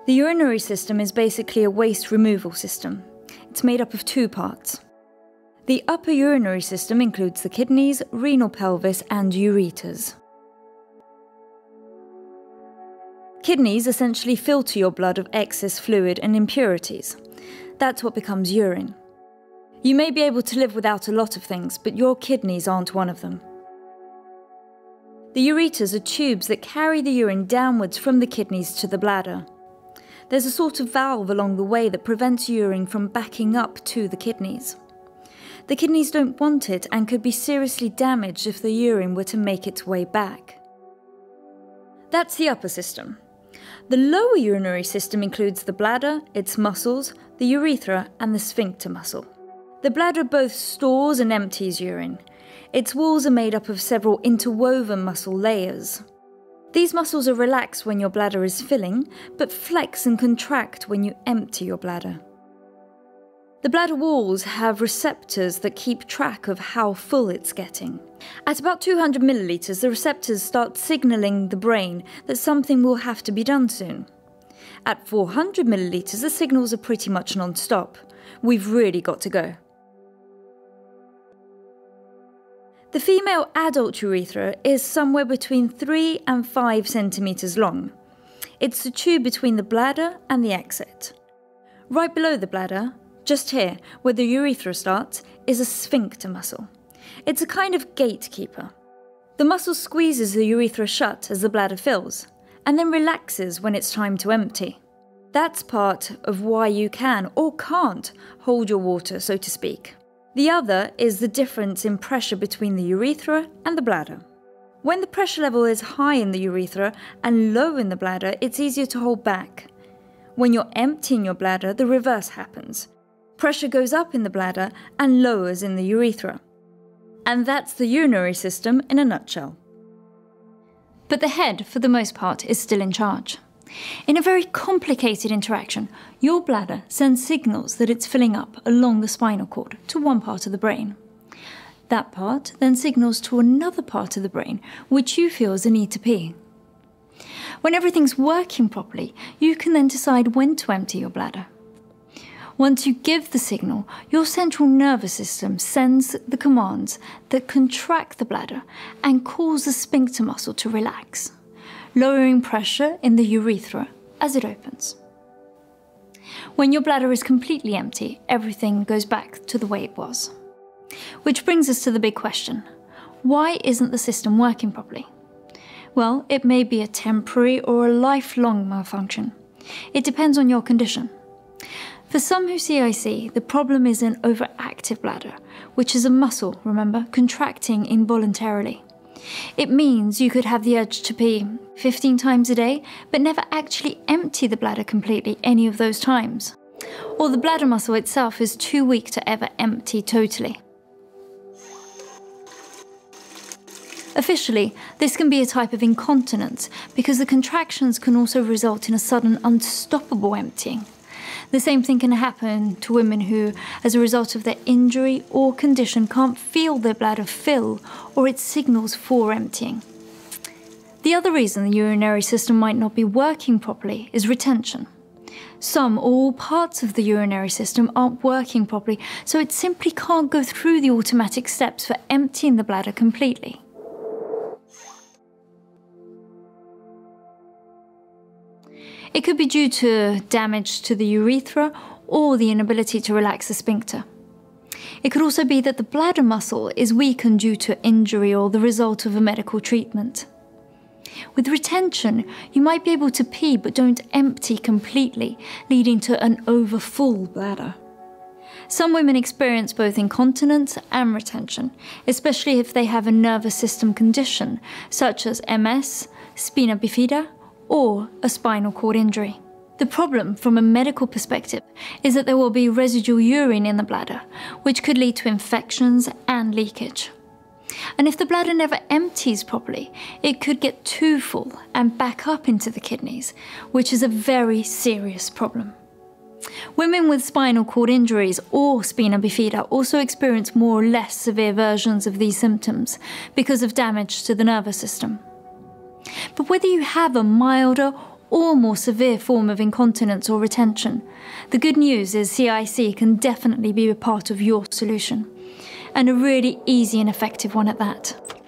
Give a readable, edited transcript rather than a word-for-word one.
The urinary system is basically a waste removal system. It's made up of two parts. The upper urinary system includes the kidneys, renal pelvis, and ureters. Kidneys essentially filter your blood of excess fluid and impurities. That's what becomes urine. You may be able to live without a lot of things, but your kidneys aren't one of them. The ureters are tubes that carry the urine downwards from the kidneys to the bladder. There's a sort of valve along the way that prevents urine from backing up to the kidneys. The kidneys don't want it and could be seriously damaged if the urine were to make its way back. That's the upper system. The lower urinary system includes the bladder, its muscles, the urethra, and the sphincter muscle. The bladder both stores and empties urine. Its walls are made up of several interwoven muscle layers. These muscles are relaxed when your bladder is filling, but flex and contract when you empty your bladder. The bladder walls have receptors that keep track of how full it's getting. At about 200 millilitres, the receptors start signalling the brain that something will have to be done soon. At 400 millilitres, the signals are pretty much non-stop. We've really got to go. The female adult urethra is somewhere between 3 and 5 centimetres long. It's the tube between the bladder and the exit. Right below the bladder, just here, where the urethra starts, is a sphincter muscle. It's a kind of gatekeeper. The muscle squeezes the urethra shut as the bladder fills, and then relaxes when it's time to empty. That's part of why you can or can't hold your water, so to speak. The other is the difference in pressure between the urethra and the bladder. When the pressure level is high in the urethra and low in the bladder, it's easier to hold back. When you're emptying your bladder, the reverse happens. Pressure goes up in the bladder and lowers in the urethra. And that's the urinary system in a nutshell. But the head, for the most part, is still in charge. In a very complicated interaction, your bladder sends signals that it's filling up along the spinal cord to one part of the brain. That part then signals to another part of the brain, which you feel is a need to pee. When everything's working properly, you can then decide when to empty your bladder. Once you give the signal, your central nervous system sends the commands that contract the bladder and cause the sphincter muscle to relax, lowering pressure in the urethra as it opens. When your bladder is completely empty, everything goes back to the way it was. Which brings us to the big question: why isn't the system working properly? Well, it may be a temporary or a lifelong malfunction. It depends on your condition. For some who see IC, the problem is an overactive bladder, which is a muscle, remember, contracting involuntarily. It means you could have the urge to pee 15 times a day, but never actually empty the bladder completely any of those times. Or the bladder muscle itself is too weak to ever empty totally. Officially, this can be a type of incontinence because the contractions can also result in a sudden unstoppable emptying. The same thing can happen to women who, as a result of their injury or condition, can't feel their bladder fill or its signals for emptying. The other reason the urinary system might not be working properly is retention. Some or all parts of the urinary system aren't working properly, so it simply can't go through the automatic steps for emptying the bladder completely. It could be due to damage to the urethra or the inability to relax the sphincter. It could also be that the bladder muscle is weakened due to injury or the result of a medical treatment. With retention, you might be able to pee but don't empty completely, leading to an overfull bladder. Some women experience both incontinence and retention, especially if they have a nervous system condition such as MS, spina bifida, or a spinal cord injury. The problem from a medical perspective is that there will be residual urine in the bladder, which could lead to infections and leakage. And if the bladder never empties properly, it could get too full and back up into the kidneys, which is a very serious problem. Women with spinal cord injuries or spina bifida also experience more or less severe versions of these symptoms because of damage to the nervous system. But whether you have a milder or more severe form of incontinence or retention, the good news is CIC can definitely be a part of your solution, and a really easy and effective one at that.